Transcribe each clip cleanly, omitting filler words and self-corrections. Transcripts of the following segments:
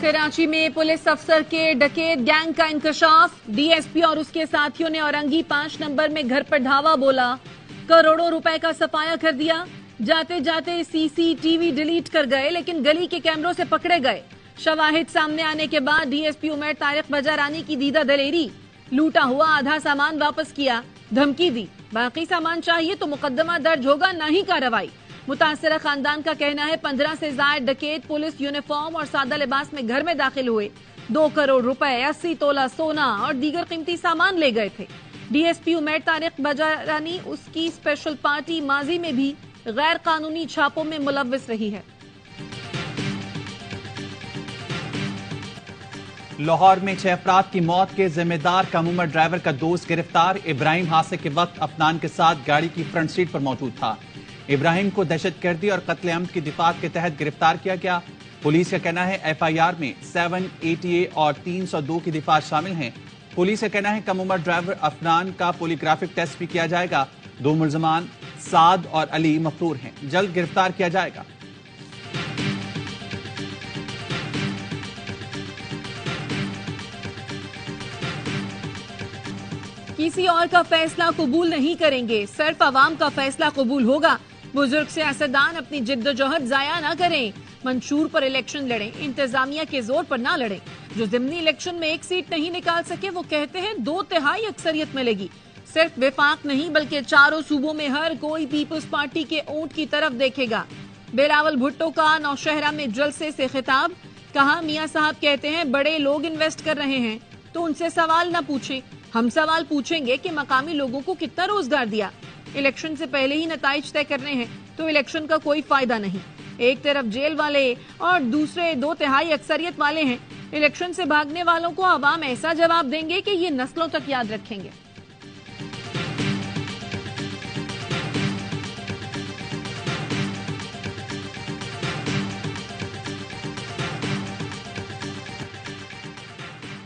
कराची में पुलिस अफसर के डकैत गैंग का इंकशाफ। डीएसपी और उसके साथियों ने औरंगी 5 नंबर में घर पर धावा बोला, करोड़ों रुपए का सफाया कर दिया। जाते जाते सीसीटीवी डिलीट कर गए, लेकिन गली के कैमरों से पकड़े गए। शवाहिद सामने आने के बाद डीएसपी उमर तारिक बजारानी की दीदा दलेरी। लूटा हुआ आधा सामान वापस किया, धमकी दी बाकी सामान चाहिए तो मुकदमा दर्ज होगा, ना ही कार्रवाई। मुतासरा खानदान का कहना है 15 से ज्यादा डकैत पुलिस यूनिफॉर्म और सादा लिबास में घर में दाखिल हुए। 2 करोड़ रुपए, 80 तोला सोना और दीगर कीमती सामान ले गए थे। डीएसपी उमर तारिक बजारानी उसकी स्पेशल पार्टी माजी में भी गैर कानूनी छापों में मुलव्विस रही है। लाहौर में 6 अफराद की मौत के जिम्मेदार कम उम्र ड्राइवर का दोस्त गिरफ्तार। इब्राहिम हादसे के वक्त अफनान के साथ गाड़ी की फ्रंट सीट पर मौजूद था। इब्राहिम को दहशतगर्दी और कत्ले-आम की दिफात के तहत गिरफ्तार किया गया। पुलिस का कहना है एफआईआर में 780A और 302 की दिफात शामिल हैं। पुलिस का कहना है कम उम्र ड्राइवर अफनान का पॉलीग्राफिक टेस्ट भी किया जाएगा। 2 मुल्जमान साद और अली मफरूर हैं, जल्द गिरफ्तार किया जाएगा। किसी और का फैसला कबूल नहीं करेंगे, सिर्फ अवाम का फैसला कबूल होगा। बुजुर्ग सियासतदान अपनी जिद्दोजहद जाया न करें, मंशूर पर इलेक्शन लड़ें, इंतजामिया के जोर पर ना लड़ें। जो जिमनी इलेक्शन में 1 सीट नहीं निकाल सके वो कहते हैं 2/3 अक्सरियत मिलेगी। सिर्फ विफाक नहीं बल्कि चारों सूबों में हर कोई पीपल्स पार्टी के ऊंट की तरफ देखेगा। बिलावल भुट्टो का नौशहरा में जलसे से खिताब, कहा मियां साहब कहते हैं बड़े लोग इन्वेस्ट कर रहे हैं तो उनसे सवाल न पूछें, हम सवाल पूछेंगे कि मकामी लोगों को कितना रोजगार दिया। इलेक्शन से पहले ही नताइज तय करने हैं तो इलेक्शन का कोई फायदा नहीं। एक तरफ जेल वाले और दूसरे 2/3 अक्सरियत वाले हैं। इलेक्शन से भागने वालों को अवाम ऐसा जवाब देंगे कि ये नस्लों तक याद रखेंगे।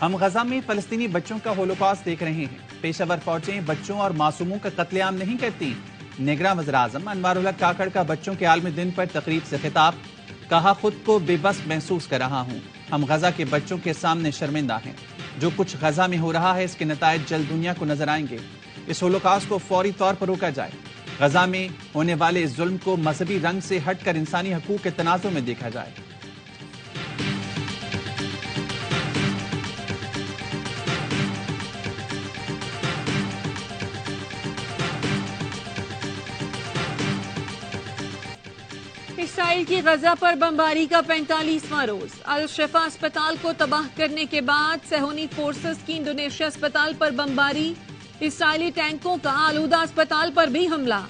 हम गजा में फलस्तीनी बच्चों का होलोकॉस्ट देख रहे हैं। पेशावर फौजें बच्चों और मासूमों का कत्लेआम नहीं करती। निगरान वज़ीर आज़म अनवारुल हक काकड़ का बच्चों के आलमी दिन पर तकरीब से खिताब, कहा खुद को बेबस महसूस कर रहा हूँ। हम गजा के बच्चों के सामने शर्मिंदा हैं। जो कुछ गजा में हो रहा है इसके नतायज जल्द दुनिया को नजर आएंगे। इस होलोकॉस्ट को फौरी तौर पर रोका जाए। गजा में होने वाले इस जुल्म को मजहबी रंग से हटकर इंसानी हकूक के तनाज़ुर में देखा जाए। इसराइल की गजा पर बमबारी का 45वां रोज। अल शिफा अस्पताल को तबाह करने के बाद सेहोनी फोर्सेस की इंडोनेशिया अस्पताल पर बमबारी। इसराइली टैंकों का आलूदा अस्पताल पर भी हमला।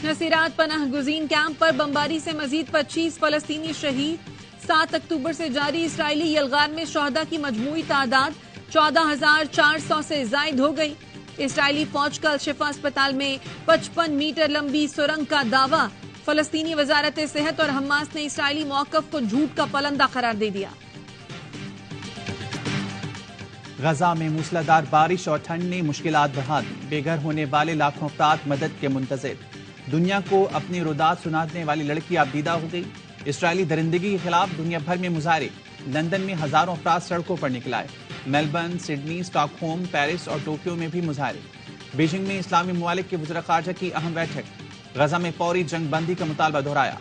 नसीरात पनाह गुज़ीन कैंप पर बमबारी से मजीद 25 फलस्तीनी शहीद। 7 अक्टूबर से जारी इसराइली यलगार में शोहदा की मजमूई तादाद 14,400 से जायद हो गई। इसराइली फौज का अल शिफा अस्पताल में 55 मीटर लंबी सुरंग का दावा। फलस्तीनी वजारत सेहत और हमास ने इसराइली मौकफ को झूठ का पलंदा करार दे दिया। गजा में मूसलाधार बारिश और ठंड ने मुश्किलात बढ़ा दी। बेघर होने वाले लाखों अफराद मदद के मुंतज़िर। दुनिया को अपनी रुदात सुनाने वाली लड़की आबदीदा हो गई। इसराइली दरिंदगी के खिलाफ दुनिया भर में मुजाहरे। लंदन में हजारों अफराद सड़कों पर निकलाए। मेलबर्न, सिडनी, स्टॉकहोम, पेरिस और टोक्यो में भी मुजाहरे। बीजिंग में इस्लामी ममालिक के वज़ीर ख़ारजा की अहम बैठक। गजा में फौरी जंग बंदी का मुतालबा दोहराया।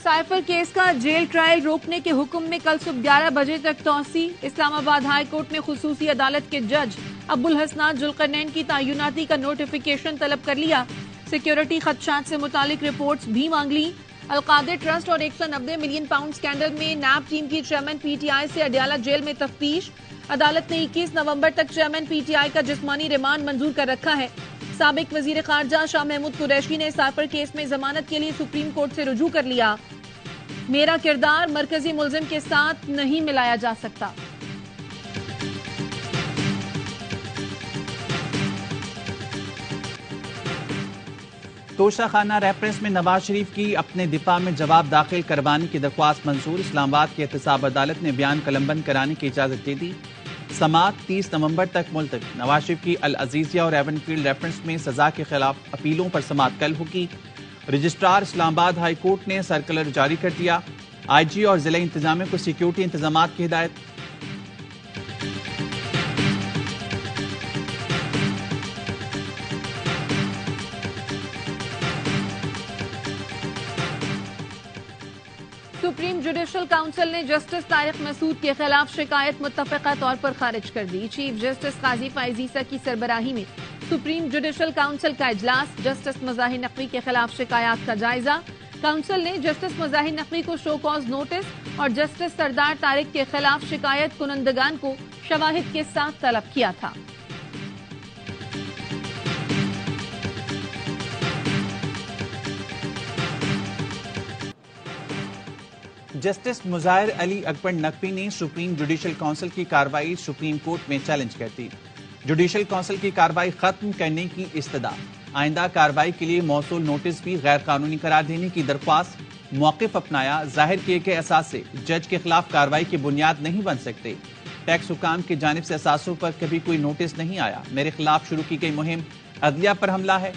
साइफर केस का जेल ट्रायल रोकने के हुक्म में कल सुबह 11 बजे तक तौसी। इस्लामाबाद हाई कोर्ट ने खुसूसी अदालत के जज अब्दुल हसनान जुल्करनैन की तैनाती का नोटिफिकेशन तलब कर लिया। सिक्योरिटी खदशात से मुतालिक रिपोर्ट्स भी मांग ली। अलकादिर ट्रस्ट और 190 मिलियन पाउंड स्कैंडल में नैब टीम की चेयरमैन पीटीआई से अडयाला जेल में तफ्तीश। अदालत ने 21 नवंबर तक चेयरमैन पीटीआई का जिस्मानी रिमांड मंजूर कर रखा है। साबिक वजीर खारजा शाह महमूद कुरैशी ने साइफर केस में जमानत के लिए सुप्रीम कोर्ट से रुजू कर लिया। मेरा किरदार मरकजी मुल्जिम के साथ नहीं मिलाया जा सकता। तोशाखाना रेफरेंस में नवाज शरीफ की अपने दिफा में जवाब दाखिल करवाने की दरख्वास्त मंजूर। इस्लामाबाद की एहतसाब अदालत ने बयान कलमबंद कराने की इजाजत दे दी। समात 30 नवंबर तक मुलतवी। नवाज शरीफ की अल अजीजिया और एवनफील्ड रेफरेंस में सजा के खिलाफ अपीलों पर समात कल होगी। रजिस्ट्रार इस्लामाबाद हाई कोर्ट ने सर्कुलर जारी कर दिया। IG और जिला इंतजामिया को सिक्योरिटी इंतजाम की हिदायत। सुप्रीम जुडिशल काउंसिल ने जस्टिस तारिक मसूद के खिलाफ शिकायत मुत्तफिका तौर पर खारिज कर दी। चीफ जस्टिस काजी फैज ईसा की सरबराही में सुप्रीम जुडिशल काउंसिल का इजलास। जस्टिस मज़ाहिर नकवी के खिलाफ शिकायत का जायजा। काउंसिल ने जस्टिस मज़ाहिर नकवी को शो कॉज नोटिस और जस्टिस सरदार तारिक के खिलाफ शिकायत कुनंदगान को शवाहिद के साथ तलब किया था। जस्टिस मुजाहिर अली अकबर नकवी ने सुप्रीम जुडिशल काउंसिल की कार्रवाई सुप्रीम कोर्ट में चैलेंज कर दी। जुडिशल काउंसिल की कार्रवाई खत्म करने की इस्तदा, आइंदा कार्रवाई के लिए मौसूल नोटिस भी गैर कानूनी करार देने की दरख्वास्त, मौक़िफ़ अपनाया। जाहिर किए गए असास से जज के खिलाफ कार्रवाई की बुनियाद नहीं बन सकते। टैक्स हुकाम की जानिब से असासों पर कभी कोई नोटिस नहीं आया। मेरे खिलाफ शुरू की गई मुहिम अदलिया पर हमला है।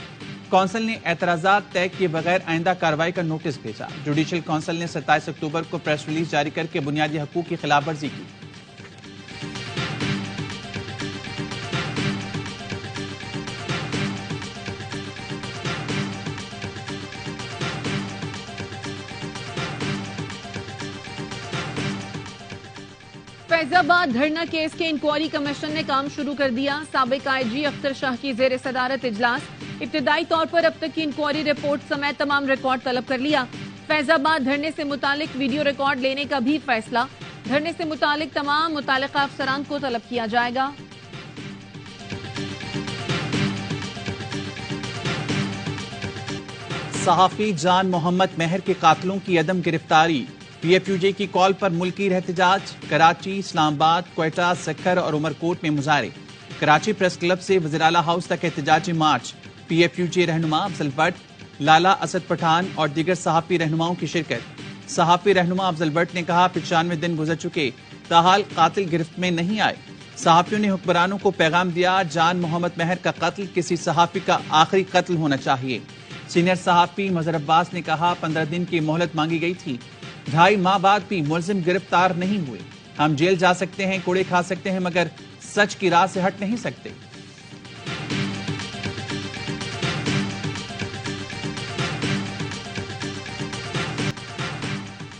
काउंसिल ने एतराजात तय किए बगैर आइंदा कार्रवाई का नोटिस भेजा। जुडिशल काउंसिल ने 27 अक्टूबर को प्रेस रिलीज जारी करके बुनियादी हकूक की खिलाफवर्जी की। फैजाबाद धरना केस के इंक्वायरी कमीशन ने काम शुरू कर दिया। साबिक IG अख्तर शाह की जेर सदारत इजलास। इब्तिदाई तौर पर अब तक की इंक्वायरी रिपोर्ट समेत तमाम रिकॉर्ड तलब कर लिया। फैजाबाद धरने से मुतालिक वीडियो रिकॉर्ड लेने का भी फैसला। धरने से मुतालिक तमाम मुतालिका अफसरान को तलब किया जाएगा। सहाफी जान मोहम्मद मेहर के कातिलों की अदम गिरफ्तारी। PFUJ की कॉल पर मुल्की एहतजाज। कराची, इस्लामाबाद, क्वेटा, सक्खर और उमरकोट में मुजाहरे। कराची प्रेस क्लब से वज़ीर-ए-आला हाउस तक एहतजाजी मार्च। PFUJ रहनुमा अफजल भट्ट, लाला असद पठान और दीगर सहाफी रहनुमाओं की शिरकत। सहाफी रहनुमा अफजल भट्ट ने कहा 95 दिन गुजर चुके, ताहाल कातिल गिरफ्त में नहीं आए। सहाफियों ने हुक्मरानों को पैगाम दिया, जान मोहम्मद मेहर का कत्ल किसी सहाफी का आखिरी कत्ल होना चाहिए। सीनियर सहाफी मजहर अब्बास ने कहा 15 दिन की मोहलत मांगी गई थी, 2.5 माह बाद भी मुलजिम गिरफ्तार नहीं हुए। हम जेल जा सकते हैं, कोड़े खा सकते हैं, मगर सच की राह से हट नहीं सकते।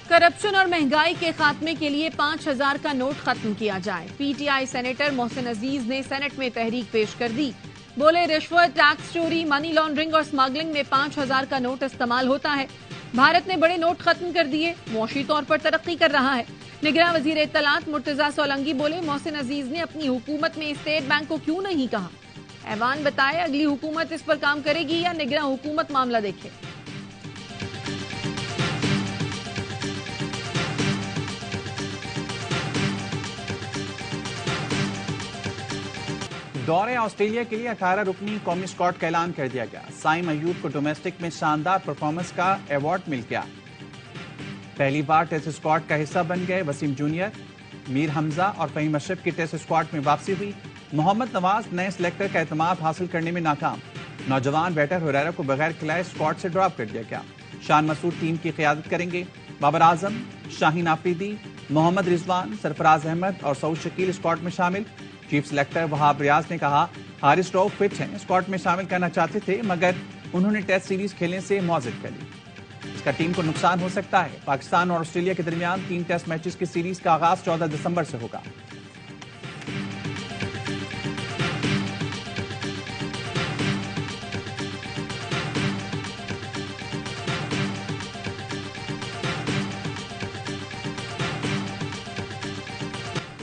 करप्शन और महंगाई के खात्मे के लिए 5000 का नोट खत्म किया जाए। PTI सेनेटर मोहसिन अजीज ने सेनेट में तहरीक पेश कर दी। बोले रिश्वत, टैक्स चोरी, मनी लॉन्ड्रिंग और स्मगलिंग में 5000 का नोट इस्तेमाल होता है। भारत ने बड़े नोट खत्म कर दिए, मुआशी तौर पर तरक्की कर रहा है। निगरान वजीर इत्तलात मुर्तजा सोलंकी बोले मोहसिन अजीज ने अपनी हुकूमत में स्टेट बैंक को क्यों नहीं कहा। ऐवान बताए अगली हुकूमत इस पर काम करेगी या निगरान हुकूमत मामला देखे। दौरे ऑस्ट्रेलिया के लिए 18 रुकनी कौमी स्क्वाड का ऐलान कर दिया गया। साइम अयूब को डोमेस्टिक में शानदार परफॉर्मेंस का अवार्ड मिल गया। पहली बार टेस्ट स्क्वाड का हिस्सा बन गए वसीम जूनियर। मीर हमजा और फहीम अशरफ की टेस्ट स्क्वाड में वापसी हुई। मोहम्मद नवाज नए सिलेक्टर का एतमाद हासिल करने में नाकाम। नौजवान बैटर हुरैरा को बगैर खिलाए स्क्वाड से ड्रॉप कर दिया गया। शान मसूद टीम की क़ियादत करेंगे। बाबर आजम, शाहीन आफरीदी, मोहम्मद रिजवान, सरफराज अहमद और सऊद शकील स्क्वाड में शामिल। चीफ सिलेक्टर वहाब रियाज ने कहा हारिस रऊफ फिट हैं, स्क्वाड में शामिल करना चाहते थे मगर उन्होंने टेस्ट सीरीज खेलने से मौजिद कर ली। इसका टीम को नुकसान हो सकता है। पाकिस्तान और ऑस्ट्रेलिया के दरमियान 3 टेस्ट मैचेस की सीरीज का आगाज 14 दिसंबर से होगा।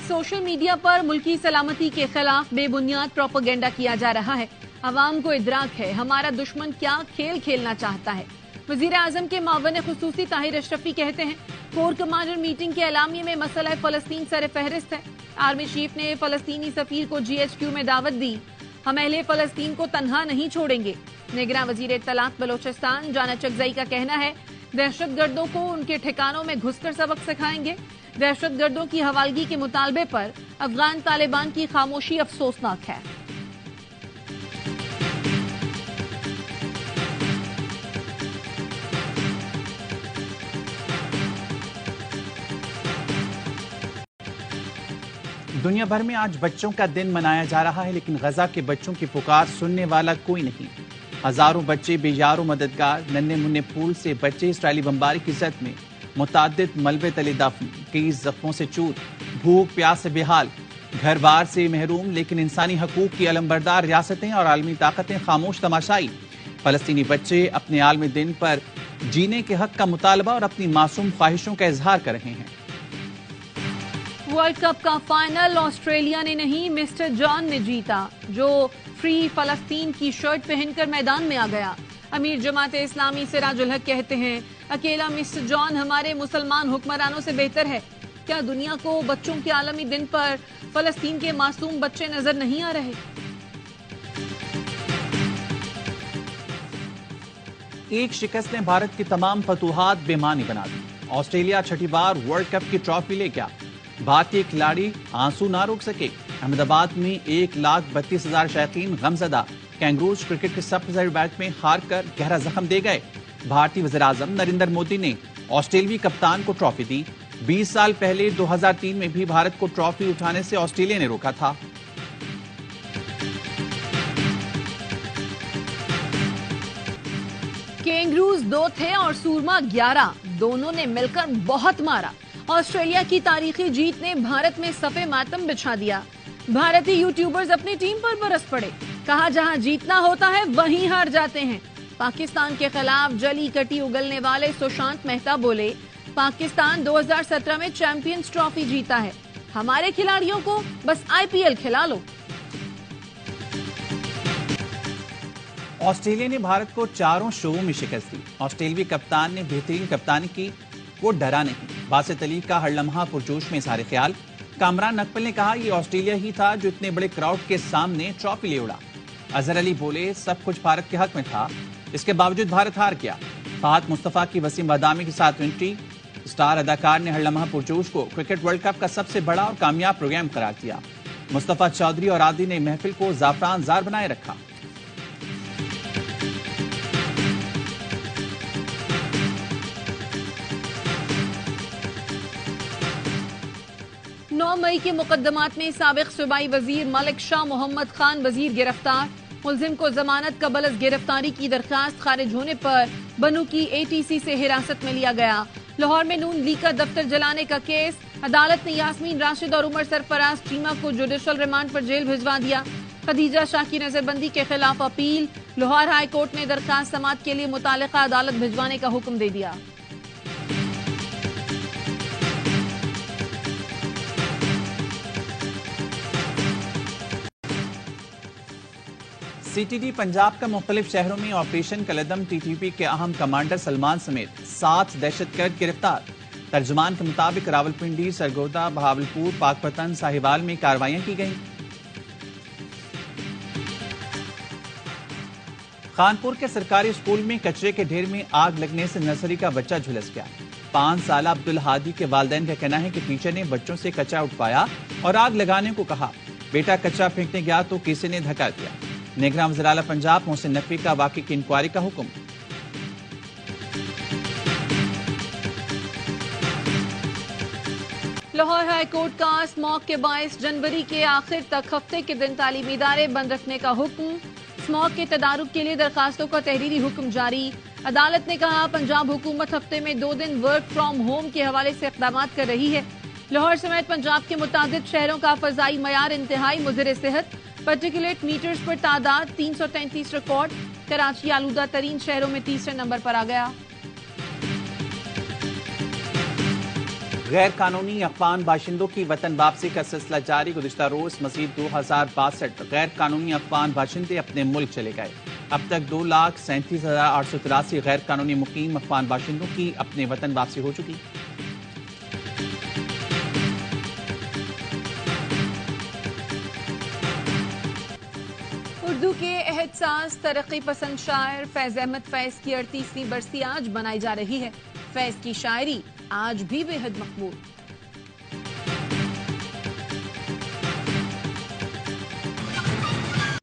सोशल मीडिया पर मुल्की सलामती के खिलाफ बेबुनियाद प्रोपेगेंडा किया जा रहा है। अवाम को इदराक है हमारा दुश्मन क्या खेल खेलना चाहता है। वजीर आजम के मावन खुसूसी ताहिर अशरफी कहते हैं कोर कमांडर मीटिंग के एलामिये में मसला फलस्तीन सर फहरिस्त है। आर्मी चीफ ने फलस्तीनी सफीर को GHQ में दावत दी। हम अहले फलस्तीन को तन्हा नहीं छोड़ेंगे। निगरान वजीर इत्तलात बलोचिस्तान जाना चकजई का कहना है दहशतगर्दों को उनके ठिकानों में घुसकर सबक सिखाएंगे। दहशतगर्दों की हवालगी के मुतालबे पर अफगान तालिबान की खामोशी अफसोसनाक है। दुनिया भर में आज बच्चों का दिन मनाया जा रहा है, लेकिन गजा के बच्चों की पुकार सुनने वाला कोई नहीं। हजारों बच्चे बेयारो मददगार, नन्हे मुन्ने फूल से बच्चे इसराइली बमबारी की जद में मुतादिद मलबे तले दफन, कई जख्मों से चूर, भूख प्यास से बेहाल, घर बार से महरूम, लेकिन इंसानी हकूक की अलमबरदार रियासतें और आलमी ताकतें खामोश तमाशाई। फलस्तीनी बच्चे अपने आलमी दिन पर जीने के हक का मुतालबा और अपनी मासूम ख्वाहिशों का इजहार कर रहे हैं। वर्ल्ड कप का फाइनल ऑस्ट्रेलिया ने नहीं, मिस्टर जॉन ने जीता, जो फ्री फलस्तीन की शर्ट पहनकर मैदान में आ गया। अमीर जमात इस्लामी सिराजुल हक कहते हैं, अकेला मिस्टर जॉन हमारे मुसलमान हुक्मरानों से बेहतर है। क्या दुनिया को बच्चों के आलमी दिन पर फलस्तीन के मासूम बच्चे नजर नहीं आ रहे? एक शिकस्त ने भारत की तमाम फतूहात बेमानी बना दी। ऑस्ट्रेलिया छठी बार वर्ल्ड कप की ट्रॉफी ले गया। भारतीय खिलाड़ी आंसू ना रोक सके। अहमदाबाद में 1,32,000 शौकीन गमजदा। कैंगरूज क्रिकेट के सब बैट में हार कर गहरा जख्म दे गए। भारतीय वज़ीर-ए-आज़म नरेंद्र मोदी ने ऑस्ट्रेलियाई कप्तान को ट्रॉफी दी। 20 साल पहले 2003 में भी भारत को ट्रॉफी उठाने से ऑस्ट्रेलिया ने रोका था। कैंगरूज 2 थे और सूरमा 11, दोनों ने मिलकर बहुत मारा। ऑस्ट्रेलिया की तारीखी जीत ने भारत में सफे मातम बिछा दिया। भारतीय यूट्यूबर्स अपनी टीम पर बरस पड़े। कहा, जहां जीतना होता है वहीं हार जाते हैं। पाकिस्तान के खिलाफ जली कटी उगलने वाले सुशांत मेहता बोले, पाकिस्तान 2017 में चैंपियंस ट्रॉफी जीता है, हमारे खिलाड़ियों को बस IPL खिला लो। ऑस्ट्रेलिया ने भारत को चारों शोों में शिकस्त दी। ऑस्ट्रेलियाई कप्तान ने बेहतरीन कप्तानी की, वो डरा नहीं। बासित अली का हर लम्हा पुरजोश में इज़हार ख्याल। कामरान नकबल ने कहा, ये ऑस्ट्रेलिया ही था जो इतने बड़े क्राउड के सामने ट्रॉफी ले उड़ा। अजहर अली बोले, सब कुछ भारत के हक में था, इसके बावजूद भारत हार गया। फहद मुस्तफा की वसीम बादामी के साथ एंट्री। स्टार अदाकार ने हर लम्हा पुरजोश को क्रिकेट वर्ल्ड कप का सबसे बड़ा और कामयाब प्रोग्राम करार दिया। मुस्तफा चौधरी और आदि ने महफिल को जाफरान जार बनाए रखा। मई के मुकदमात में साबिक सूबाई वजीर मलिक शाह मोहम्मद खान वजीर गिरफ्तार। मुलजिम को जमानत कबल गिरफ्तारी की दरखास्त खारिज होने पर बनू की ATC से हिरासत में लिया गया। लाहौर में नून लीग का दफ्तर जलाने का केस, अदालत ने यास्मीन राशिद और उमर सरफराज चीमा को जुडिशल रिमांड पर जेल भिजवा दिया। खदीजा शाह की नजरबंदी के खिलाफ अपील, लाहौर हाई कोर्ट ने दरखास्त समाअत के लिए मुतालिका अदालत भिजवाने का हुक्म दे दिया। CTD पंजाब का मुख्तलिफ शहरों में ऑपरेशन कलदम TTP के अहम कमांडर सलमान समेत 7 दहशतगर्द गिरफ्तार। तर्जुमान के मुताबिक रावलपिंडी, सरगोदा, बहावलपुर, पाकपतन, साहिवाल में कार्रवाइयां की गईं। खानपुर के सरकारी स्कूल में कचरे के ढेर में आग लगने से नर्सरी का बच्चा झुलस गया। 5 साल अब्दुल हादी के वालिदैन का कहना है कि टीचर ने बच्चों से कचरा उठवाया और आग लगाने को कहा। बेटा कचरा फेंकने गया तो किसी ने धक्का दिया। निगरान वज़ीर आला पंजाब मोहसिन नकवी का वाक़े की इंक्वायरी का हुक्म। लाहौर हाई कोर्ट का स्मॉग के 22 जनवरी के आखिर तक हफ्ते के दिन तालीमी इदारे बंद रखने का हुक्म। स्मॉग के तदारुक के लिए दरखास्तों का तहरीरी हुक्म जारी। अदालत ने कहा, पंजाब हुकूमत हफ्ते में 2 दिन वर्क फ्रॉम होम के हवाले से इक़दाम कर रही है। लाहौर समेत पंजाब के मुतादिद शहरों का फ़ज़ाई मयार इंतहाई मुज़र सेहत। पार्टिकुलेट मीटर्स पर तादाद 333 रिकॉर्ड। कराची आलूदा तरीन शहरों में तीसरे नंबर पर आ गया। गैर कानूनी अफगान बाशिंदों की वतन वापसी का सिलसिला जारी। गुज़िश्ता रोज मजीद 2062 गैर कानूनी अफगान बाशिंदे अपने मुल्क चले गए। अब तक 2,37,883 गैर कानूनी मुकीम अफगान बाशिंदों की अपने वतन वापसी हो चुकी। उर्दू के एहसास तरक्की पसंद शायर फैज अहमद फैज की 38वीं बरसी आज मनाई जा रही है। फैज की शायरी आज भी बेहद मकबूल।